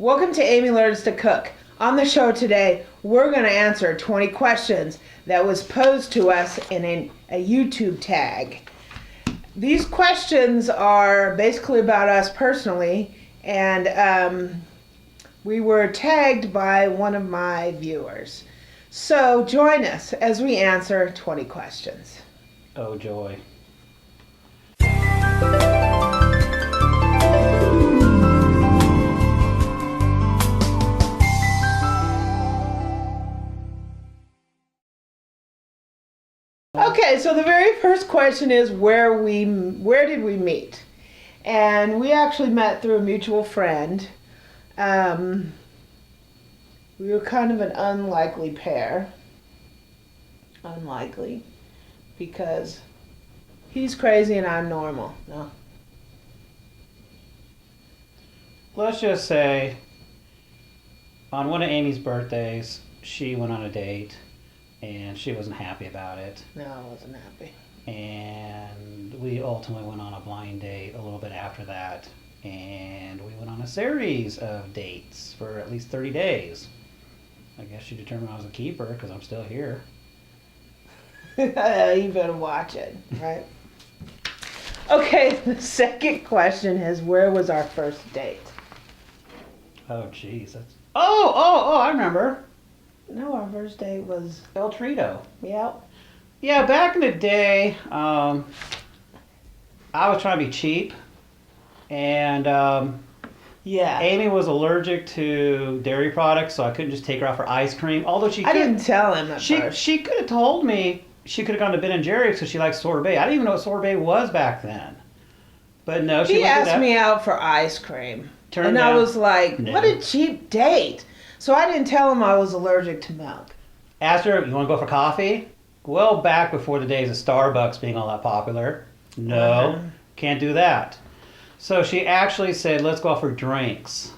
Welcome to Amy Learns to Cook. On the show today, we're going to answer 20 questions that was posed to us in a YouTube tag. These questions are basically about us personally, and we were tagged by one of my viewers. So join us as we answer 20 questions. Oh, joy. Okay, so the very first question is where did we meet? And we actually met through a mutual friend. We were kind of an unlikely pair. Unlikely. Because he's crazy and I'm normal. No. Let's just say on one of Amy's birthdays, she went on a date and she wasn't happy about it. No, I wasn't happy. And we ultimately went on a blind date a little bit after that. And we went on a series of dates for at least 30 days. I guess she determined I was a keeper because I'm still here. You better watch it, right? Okay, the second question is where was our first date? Oh, jeez. Oh, I remember. No, our first date was, El Torito. yeah. Yeah, back in the day, I was trying to be cheap. And Yeah. Amy was allergic to dairy products, so I couldn't just take her out for ice cream. Although I didn't tell him at first. She could have told me she could have gone to Ben and Jerry's because she liked sorbet. I didn't even know what sorbet was back then. But no, she He wouldn't do asked that. me out for ice cream. Turned and down. I was like, No. what a cheap date. So I didn't tell him I was allergic to milk. Asked her, you want to go for coffee? Well, back before the days of Starbucks being all that popular. No, can't do that. So she actually said, let's go out for drinks.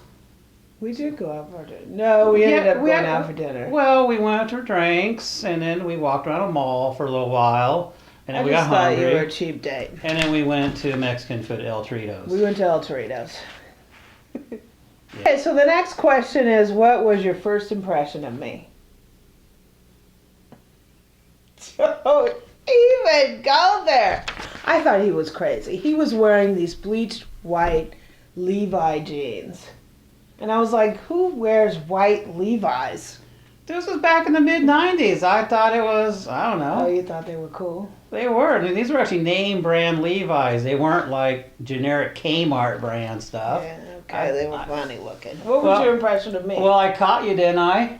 We did go out for dinner. No, we ended up going out for dinner. Well, we went for drinks, and then we walked around a mall for a little while, and then I we got just thought hungry. you were a cheap date. And then we went to Mexican food at El Torito's. We went to El Torito's. Okay, so the next question is, what was your first impression of me? Don't even go there. I thought he was crazy. He was wearing these bleached white Levi jeans. And I was like, who wears white Levi's? This was back in the mid-'90s. I thought it was, I don't Oh, know. you thought they were cool? They were. I mean, these were actually name brand Levi's. They weren't like generic Kmart brand stuff. Yeah, okay, they were funny looking. What was Well- your impression of me? Well, I caught you, didn't I?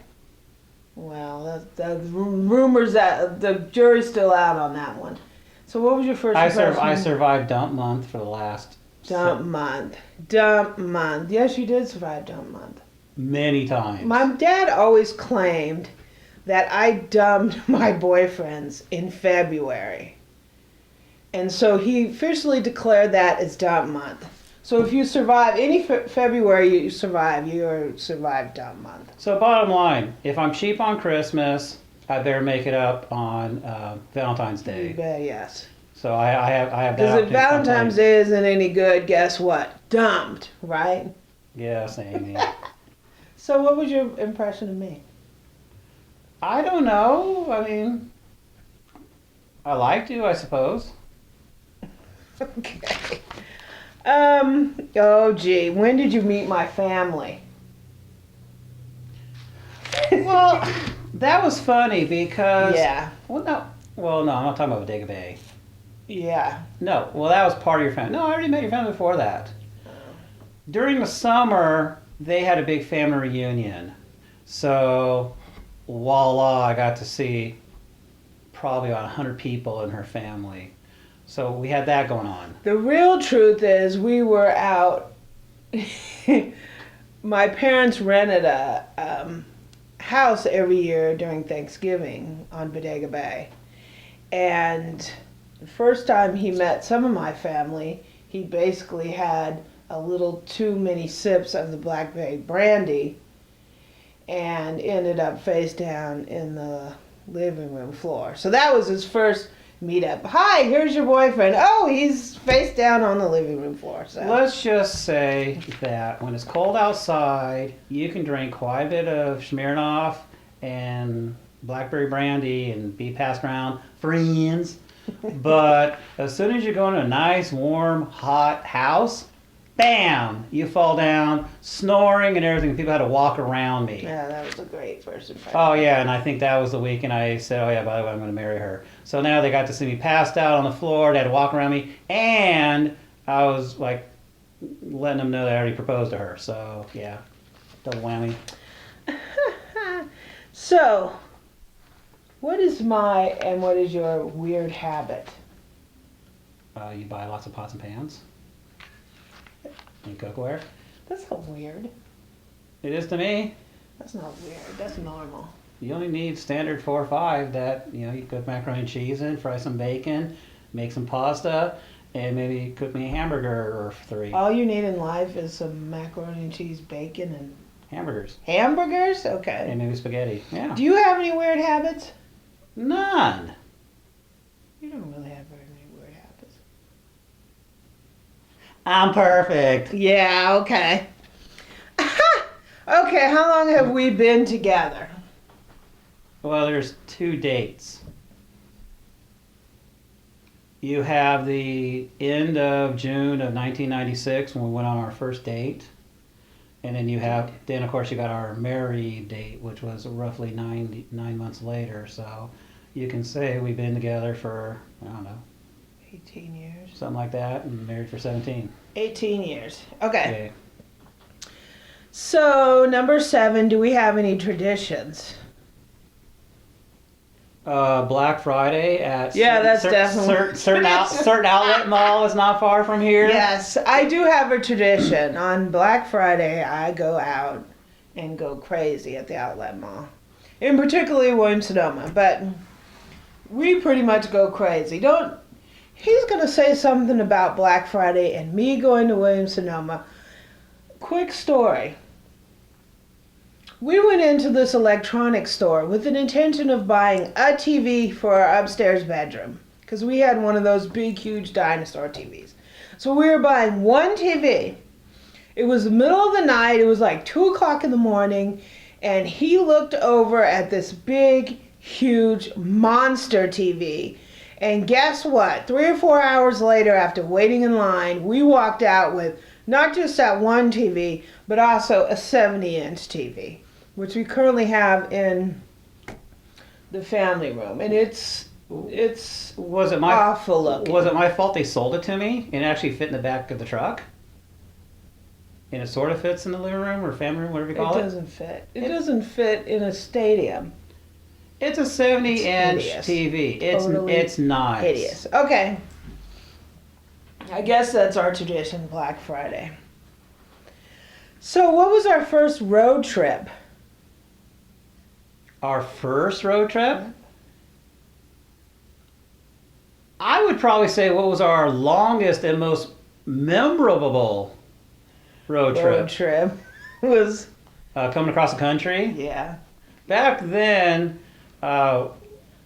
Well, the rumors that the jury's still out on that one. So what was your first impression? I survived dump month for the last Dump month. Dump month. Yes, you did survive dump month. many times. My dad always claimed that I dumped my boyfriends in February. And so he officially declared that as dump month. So if you survive any February you survive, you survived dump month. So bottom line, if I'm cheap on Christmas, I better make it up on Valentine's You Day. bet, yes. So I have that. Because if opportunity Valentine's sometime. Day isn't any good, guess what? Dumped, right? Yes, Amy. So what was your impression of me? I don't know. I mean, I liked you, I suppose. Okay. Oh gee, when did you meet my family? Well, that was funny because Yeah. no, I'm not talking about Bodega Bay. Yeah. No, well, that was part of your family. No, I already met your family before that. During the summer, they had a big family reunion. So, voila, I got to see probably about 100 people in her family. So we had that going on. The real truth is we were out. My parents rented a house every year during Thanksgiving on Bodega Bay. And the first time he met some of my family, he basically had a little too many sips of the Black Bay brandy and ended up face down in the living room floor. So that was his first meet up. Hi, here's your boyfriend. Oh, he's face down on the living room floor. So Let's just say that when it's cold outside, you can drink quite a bit of Smirnoff and blackberry brandy and be passed around friends. But as soon as you go in a nice, warm, hot house, bam, you fall down, snoring and everything. People had to walk around me. yeah, that was a great first impression. Oh yeah, and I think that was the weekend I said, oh yeah, by the way, I'm going to marry her. So now they got to see me passed out on the floor. They had to walk around me, and I was like letting them know that I already proposed to her. So yeah, double whammy. So, what is my and what is your weird habit? You buy lots of pots and pans and cookware. That's not weird. It is to me. That's not weird. That's normal. You only need standard 4 or 5 that, you know, you cook macaroni and cheese in, fry some bacon, make some pasta, and maybe cook me a hamburger or 3. All you need in life is some macaroni and cheese, bacon, and Hamburgers. hamburgers? Okay. And maybe spaghetti. Yeah. Do you have any weird habits? None. You don't really have very many weird habits. I'm perfect. Yeah, okay. Okay, how long have we been together? Well, there's 2 dates. You have the end of June of 1996 when we went on our first date. And then then of course you got our married date, which was roughly 9 months later. So you can say we've been together for, I don't know, 18 years. something like that, and married for 17. 18 years. Okay. Okay. So, number 7, do we have any traditions? Black Friday at Yeah, that's definitely certain outlet mall is not far from here. Yes, I do have a tradition. On Black Friday, I go out and go crazy at the outlet mall. In particularly Williams-Sonoma, but we pretty much go crazy. He's going to say something about Black Friday and me going to Williams-Sonoma. Quick story. We went into this electronics store with an intention of buying a TV for our upstairs bedroom because we had one of those big, huge dinosaur TVs. So we were buying one TV. It was the middle of the night. It was like 2 o'clock in the morning, and he looked over at this big, huge monster TV. And guess what? 3 or 4 hours later, after waiting in line, we walked out with not just that one TV, but also a 70-inch TV, which we currently have in the family room. And it's Was it my awful looking. Was it my fault they sold it to me and it actually fit in the back of the truck? And it sort of fits in the living room or family room, whatever you It call it. doesn't fit. It doesn't fit in a stadium. It's a 70-inch hideous. TV. Totally It's nice. Hideous. Okay. I guess that's our tradition, Black Friday. So, what was our first road trip? Our first road trip? I would probably say what was our longest and most memorable road Road trip? trip was, Coming across the country. yeah. Back then,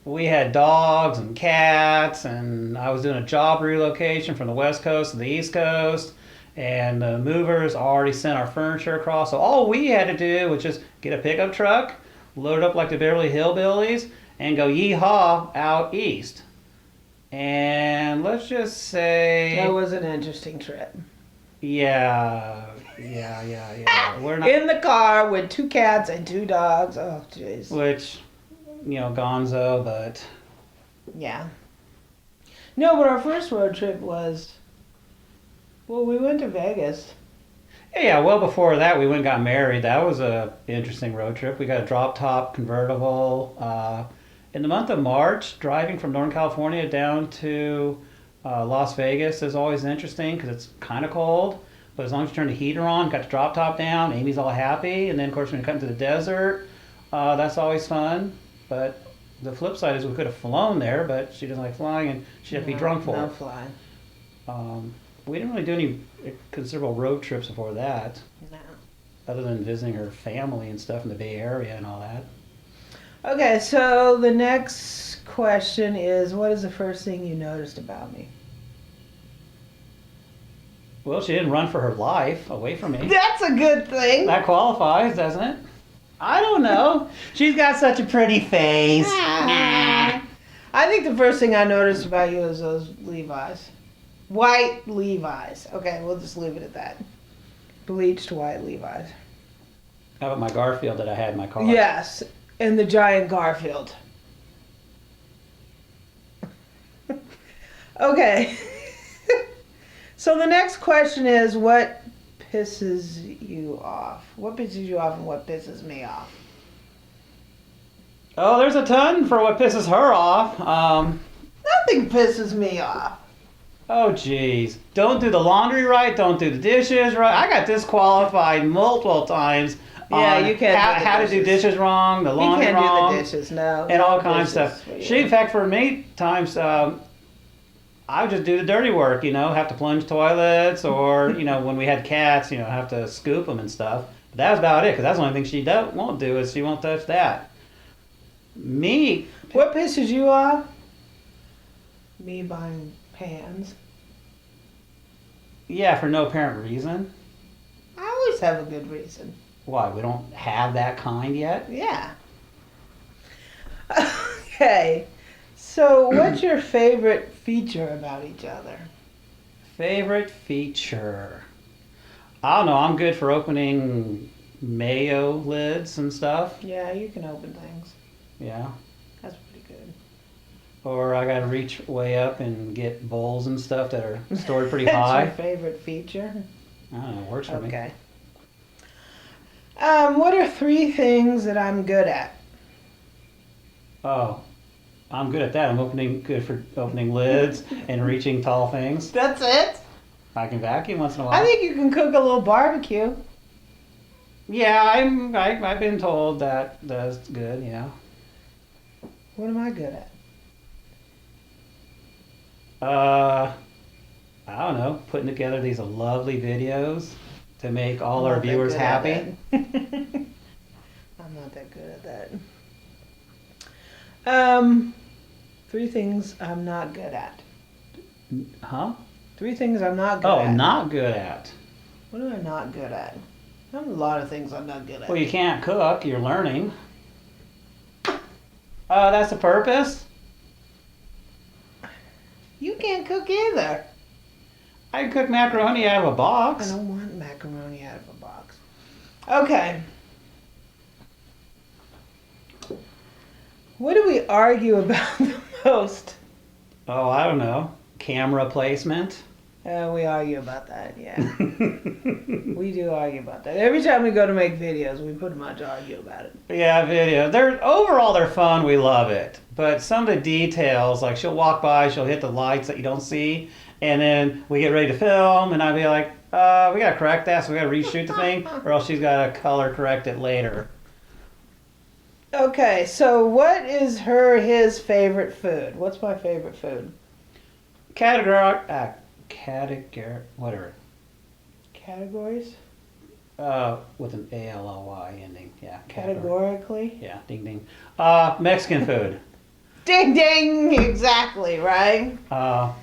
we had dogs and cats, and I was doing a job relocation from the West Coast to the East Coast, and the movers already sent our furniture across. So all we had to do was just get a pickup truck, load it up like the Beverly Hillbillies, and go yeehaw out east. And let's just say, That was an interesting trip. yeah. We're not, In the car with 2 cats and 2 dogs. Oh, jeez. which, gonzo, but Yeah. No, but our first road trip was, well, we went to Vegas. yeah, well before that we went and got married. That was a interesting road trip. We got a drop top convertible. In the month of March, driving from Northern California down to Las Vegas is always interesting because it's kind of cold. But as long as you turn the heater on, got the drop top down, Amy's all happy. And then of course when you come to the desert, that's always fun. But the flip side is we could have flown there, but she doesn't like flying and she'd have to be drunk for No it. flying. We didn't really do any considerable road trips before that, No. other than visiting her family and stuff in the Bay Area and all that. Okay, so the next next question is, what is the first thing you noticed about me? Well, she didn't run for her life away from me. That's a good thing. That qualifies, doesn't it? I don't know. She's got such a pretty face. I think the first thing I noticed about you is those Levi's. White Levi's. Okay, we'll just leave it at that. Bleached white Levi's. How about my Garfield that I had in my car? Yes, and the giant Garfield. Okay. So the next question is, what pisses you off? What pisses you off and what pisses me off? Oh, there's a ton for what pisses her off. Nothing pisses me off. Oh, geez. Don't do the laundry right. Don't do the dishes right. I got disqualified multiple times. Yeah, on you can't do the how to do dishes. dishes wrong, the You laundry can't wrong, do the dishes, no. and no all kinds of dishes stuff. for you. She, in fact, for me, times I would just do the dirty work. Have to plunge toilets, or when we had cats, have to scoop them and stuff. But that was about it, because that's the only thing she won't do is she won't touch that. Me, What pisses you off? Me buying pans. yeah, for no apparent reason. I always have a good reason. Why? We don't have that kind yet? Yeah. Okay. So, what's your favorite feature about each other? Favorite feature? I don't know. I'm good for opening mayo lids and stuff. Yeah, you can open things. Yeah. That's pretty good. Or I gotta reach way up and get bowls and stuff that are stored pretty That's high. your favorite feature? I don't know. It works for me. Okay. What are 3 things that I'm good at? Oh, I'm good at that. I'm good for opening lids and reaching tall things. That's it? I can vacuum once in a while. I think you can cook a little barbecue. Yeah, I've been told that that's good. Yeah. What am I good at? I don't know. Putting together these lovely videos to make all our I'm not that viewers good at happy. that. I'm not that good at that. 3 things I'm not good at. Huh? 3 things I'm not good Oh, at. not good at. What am I not good at? There's a lot of things I'm not good at. Well, you can't cook. You're learning. That's the purpose. You can't cook either. I can cook macaroni out of a I box. don't want macaroni out of a box. Okay. What do we argue about the most? Oh, I don't know. Camera placement. We argue about that, yeah. We do argue about that. Every time we go to make videos, we pretty much argue about it. Yeah, video. Overall they're fun. We love it. But some of the details, like she'll walk by, she'll hit the lights that you don't see, and then we get ready to film, and I'd be like, we gotta correct that, so we gotta reshoot the thing, or else she's gotta color correct it later. Okay, so what is his favorite food? What's my favorite food? Whatever. Categories? With an A-L-L-Y ending. Yeah. Categorically? Yeah, ding ding. Mexican food. Ding ding! Exactly, right?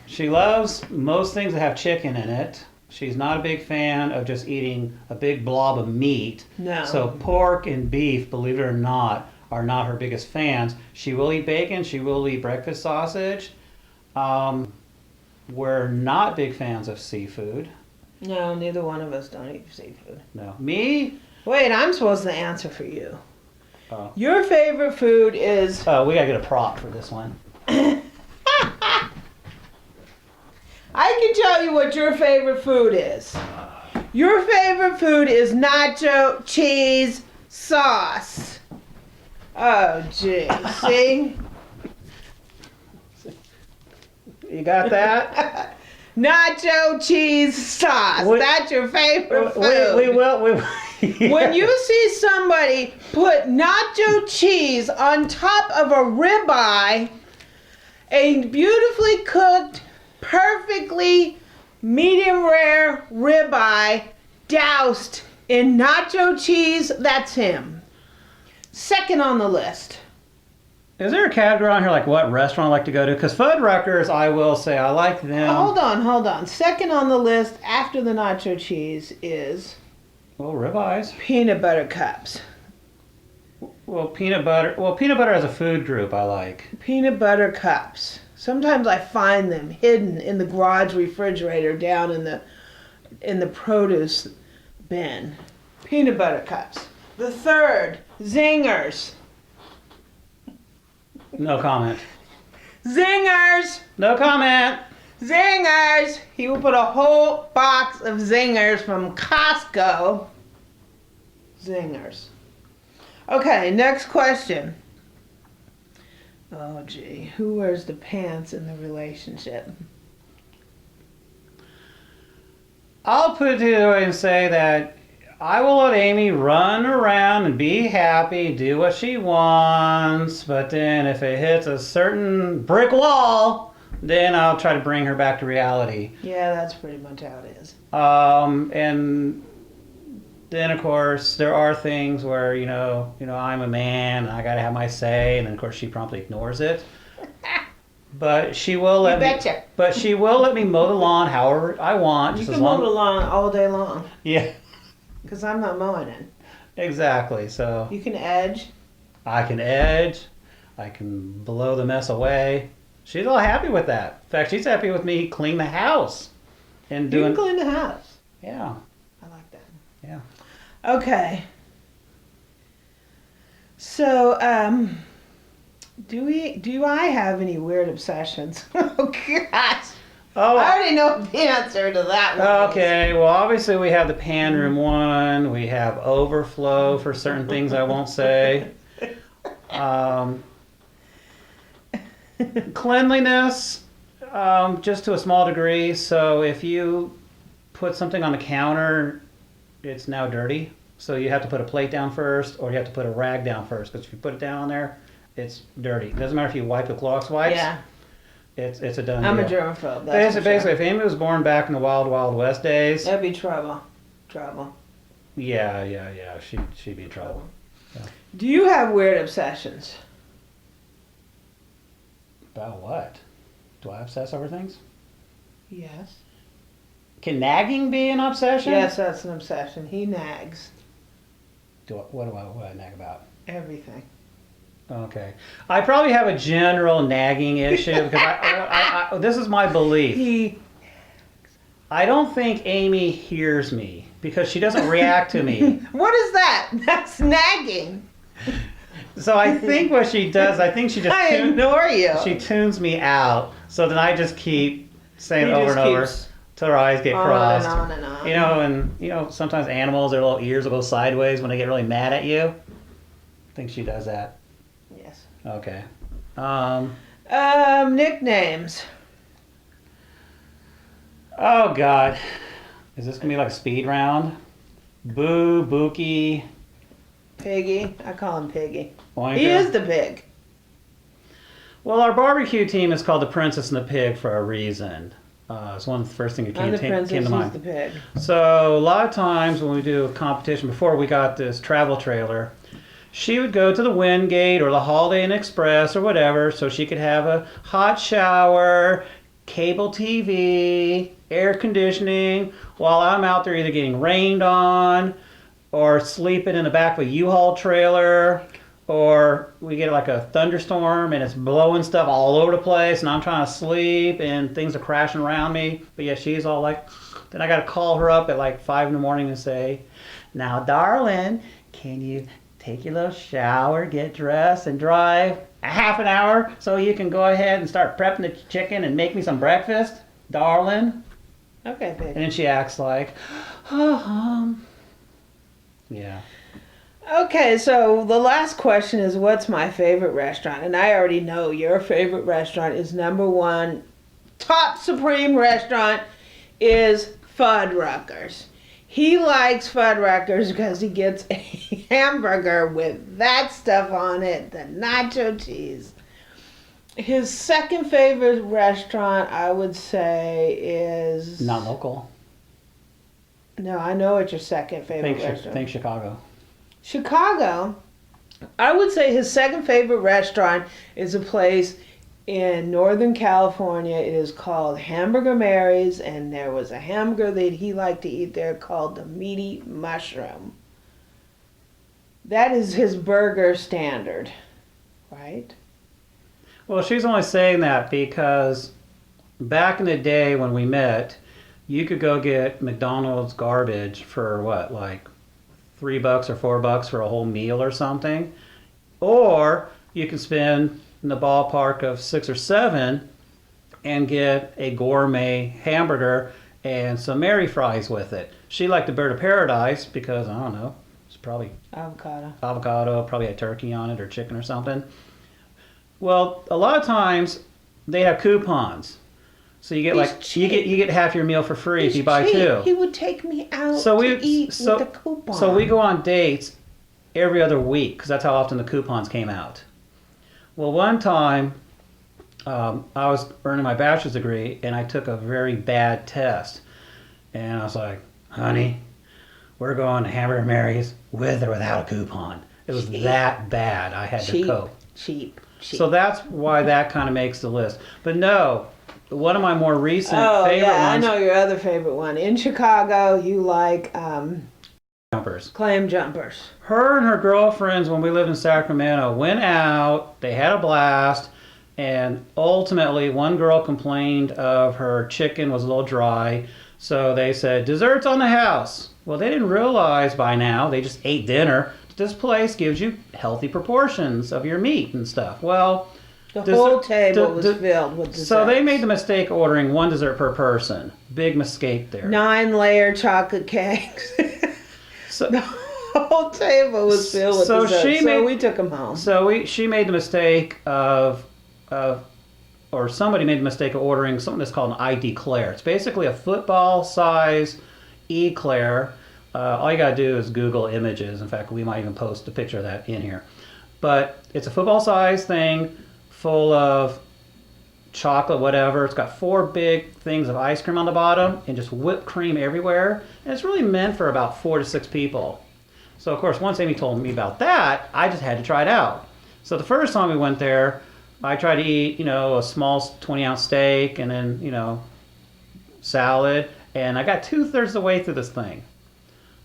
She loves most things that have chicken in it. She's not a big fan of just eating a big blob of meat. No. So pork and beef, believe it or not, are not her biggest fans. She will eat bacon. She will eat breakfast sausage. We're not big fans of seafood. No, neither one of us don't eat seafood. No. Me? Wait, I'm supposed to answer for you. Oh. Your favorite food is... Oh, we gotta get a prop for this one. I can tell you what your favorite food is. Your favorite food is nacho cheese sauce. Oh, gee. See? You got that? Nacho cheese sauce. That's your favorite food. We will. When you see somebody put nacho cheese on top of a ribeye, a beautifully cooked, perfectly medium rare ribeye doused in nacho cheese, that's him. Second on the list. Is there a category on here like what restaurant I like to go to? Because Fuddruckers, I will say I like them. Hold on. Second on the list after the nacho cheese is Well, ribeyes. peanut butter cups. Well, peanut butter as a food group I like. Peanut butter cups. Sometimes I find them hidden in the garage refrigerator down in the produce bin. Peanut butter cups. The third, zingers. No comment. Zingers! No comment. Zingers! He will put a whole box of zingers from Costco. Zingers. Okay, next question. Oh gee, who wears the pants in the relationship? I'll put it the other way and say that I will let Amy run around and be happy, do what she wants, but then if it hits a certain brick wall, then I'll try to bring her back to reality. Yeah, that's pretty much how it is. And then of course there are things where you know I'm a man and I gotta have my say, and then of course she promptly ignores it. But she will let me. betcha. But she will let me mow the lawn however I want. You just can as mow long. the lawn all day long Yeah, because I'm not mowing it. exactly. So You can edge. I can edge, I can blow the mess away. She's all happy with that. In fact, she's happy with me cleaning the house and You doing. can clean the house. Yeah, I like that. yeah. Okay. So, do I have any weird obsessions? Oh gosh. Oh, I already know the answer to that one. okay. Well, obviously we have the pan room one. We have overflow for certain things I won't say. Cleanliness, just to a small degree. So if you put something on the counter, it's now dirty. So you have to put a plate down first, or you have to put a rag down first. Because if you put it down on there, it's dirty. It doesn't matter if you wipe with Clorox wipes. Yeah, It's a done I'm a deal. germaphobe. That's for Basically, sure. if Amy was born back in the Wild Wild West days, That'd be trouble. Trouble. yeah, she'd be in trouble. Do you have weird obsessions? About what? Do I obsess over things? Yes. Can nagging be an obsession? Yes, that's an obsession. He nags What do I nag about? everything. Okay. I probably have a general nagging issue because I this is my belief. He. I don't think Amy hears me because she doesn't react to me. What is that? That's nagging. So I think what she does, I think she just I ignore you. she tunes me out. So then I just keep saying He it over just and over keeps till her eyes get on crossed. and on and on. And sometimes animals, their little ears will go sideways when they get really mad at you. I think she does that. Yes. Okay. Nicknames. Oh God. Is this gonna be like a speed round? Boo, Bookie, Piggy. I call him Piggy. Oinka. He is the pig. Well, our barbecue team is called the Princess and the Pig for a reason. It's one of the first things that I'm the princess. came to He's mind. the pig. So a lot of times when we do a competition, before we got this travel trailer, she would go to the Wingate or the Holiday Inn Express or whatever, so she could have a hot shower, cable TV, air conditioning, while I'm out there either getting rained on or sleeping in the back of a U-Haul trailer, or we get like a thunderstorm and it's blowing stuff all over the place and I'm trying to sleep and things are crashing around me. But yeah, she's all like, then I got to call her up at like 5 in the morning and say, now darling, can you take your little shower, get dressed and drive a half an hour so you can go ahead and start prepping the chicken and make me some breakfast, darling? Okay, pig. And then she acts like, yeah. Okay, so the last question is what's my favorite restaurant? And I already know your favorite restaurant is number one. Top supreme restaurant is Fuddruckers. He likes Fuddruckers because he gets a hamburger with that stuff on it, the nacho cheese. His second favorite restaurant, I would say, is... Not local. No, I know it's your second favorite restaurant. Think Chicago. Chicago. I would say his second favorite restaurant is a place in Northern California. It is called Hamburger Mary's, and there was a hamburger that he liked to eat there called the Meaty Mushroom. That is his burger standard, right? Well, she's only saying that because back in the day when we met, you could go get McDonald's garbage for what, like $3 or $4 for a whole meal or something, or you can spend in the ballpark of 6 or 7 and get a gourmet hamburger and some Mary fries with it. She liked the Bird of Paradise because, I don't know, it's probably avocado, probably had turkey on it or chicken or something. Well, a lot of times they have coupons. So you get you get half your meal for free if you buy cheap. 2. He would take me out So to eat with the coupon. So we go on dates every other week because that's how often the coupons came out. Well, one time I was earning my bachelor's degree and I took a very bad test. And I was like, honey, we're going to Hamburger Mary's with or without a coupon. It was that bad. I had to cope. Cheap. So that's why that kind of makes the list. But no, one of my more recent favorite ones. I know your other favorite one. In Chicago, you like jumpers. Clam jumpers. Her and her girlfriends, when we lived in Sacramento, went out. They had a blast. And ultimately, one girl complained of her chicken was a little dry. So they said, desserts on the house. Well, they didn't realize by now, they just ate dinner. This place gives you healthy proportions of your meat and stuff. Well, the whole table was filled with desserts. So they made the mistake of ordering 1 dessert per person. Big mistake there. 9-layer chocolate cakes. So, the whole table was filled with desserts. So we took them home. She made the mistake or somebody made the mistake of ordering something that's called an ID Eclair. It's basically a football size eclair. All you gotta do is Google images. In fact, we might even post a picture of that in here. But it's a football size thing full of chocolate, whatever. It's got 4 big things of ice cream on the bottom and just whipped cream everywhere. And it's really meant for about 4 to 6 people. So of course, once Amy told me about that, I just had to try it out. So the first time we went there, I tried to eat, a small 20-ounce steak and then, salad. And I got 2/3 of the way through this thing.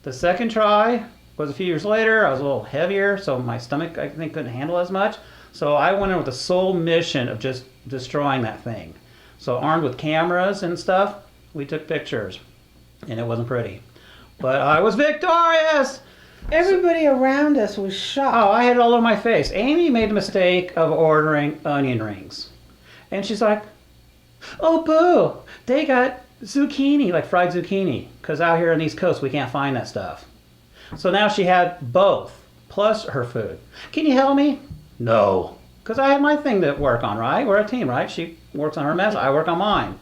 The second try was a few years later. I was a little heavier, so my stomach, I think, couldn't handle as much. So I went in with the sole mission of just destroying that thing. So armed with cameras and stuff, we took pictures. And it wasn't pretty. But I was victorious! Everybody around us was shocked. Oh, I had it all over my face. Amy made the mistake of ordering onion rings. And she's like, oh, boo, they got zucchini, like fried zucchini, because out here on the East Coast we can't find that stuff. So now she had both, plus her food. Can you help me? No, because I had my thing to work on, right? We're a team, right? She works on her mess, I work on mine.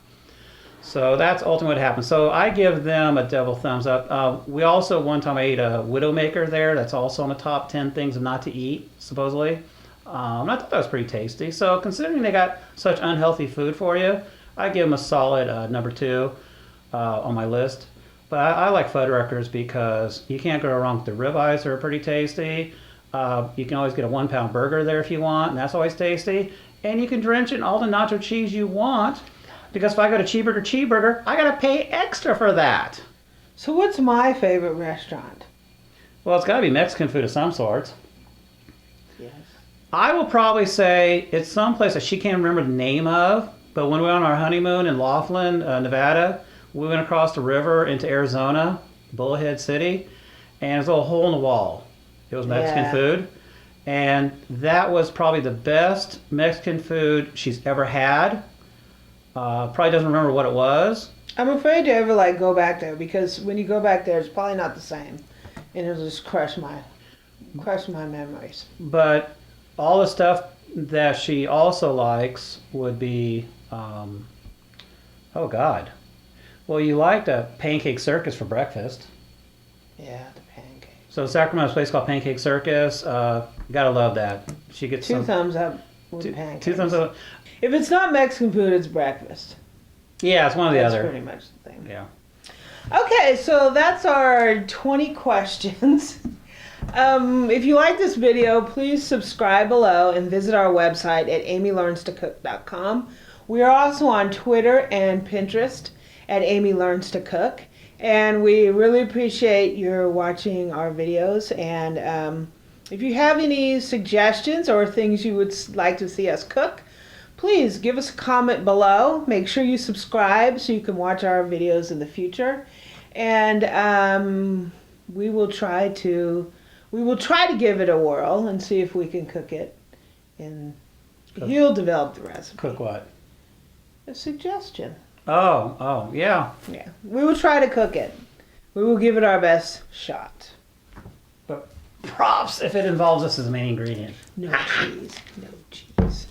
So that's ultimately what happened. So I give them a double thumbs up. We also, one time I ate a Widowmaker there. That's also on the top 10 things not to eat, supposedly. I thought that was pretty tasty. So considering they got such unhealthy food for you, I give them a solid number 2 on my list. But I like Fuddruckers because you can't go wrong with the ribeyes. They're pretty tasty. You can always get a 1-pound burger there if you want, and that's always tasty. And you can drench it in all the nacho cheese you want, because if I go to Cheeseburger, I gotta pay extra for that. So what's my favorite restaurant? Well, it's gotta be Mexican food of some sort. Yes. I will probably say it's someplace that she can't remember the name of, but when we were on our honeymoon in Laughlin, Nevada, we went across the river into Arizona, Bullhead City, and there's a little hole in the wall. It was Mexican food, and that was probably the best Mexican food she's ever had. Probably doesn't remember what it was. I'm afraid to ever go back there, because when you go back there, it's probably not the same, and it'll just crush my memories. But all the stuff that she also likes would be, oh God. Well, you liked a Pancake Circus for breakfast. Yeah, the pancakes. So Sacramento's place called Pancake Circus. Gotta love that. She gets 2 thumbs up with pancakes. 2 thumbs up. If it's not Mexican food, it's breakfast. Yeah, it's one or the That's other. pretty much the thing. Yeah. Okay, so that's our 20 questions. If you like this video, please subscribe below and visit our website at amylearnstocook.com. We are also on Twitter and Pinterest at Amy Learns to Cook. And we really appreciate your watching our videos. And if you have any suggestions or things you would like to see us cook, please give us a comment below. Make sure you subscribe so you can watch our videos in the future. And we will try to give it a whirl and see if we can cook it. And you'll develop the recipe. Cook what? A suggestion. Oh, yeah. Yeah, we will try to cook it. We will give it our best shot. But props if it involves us as the main ingredient. No cheese. No cheese.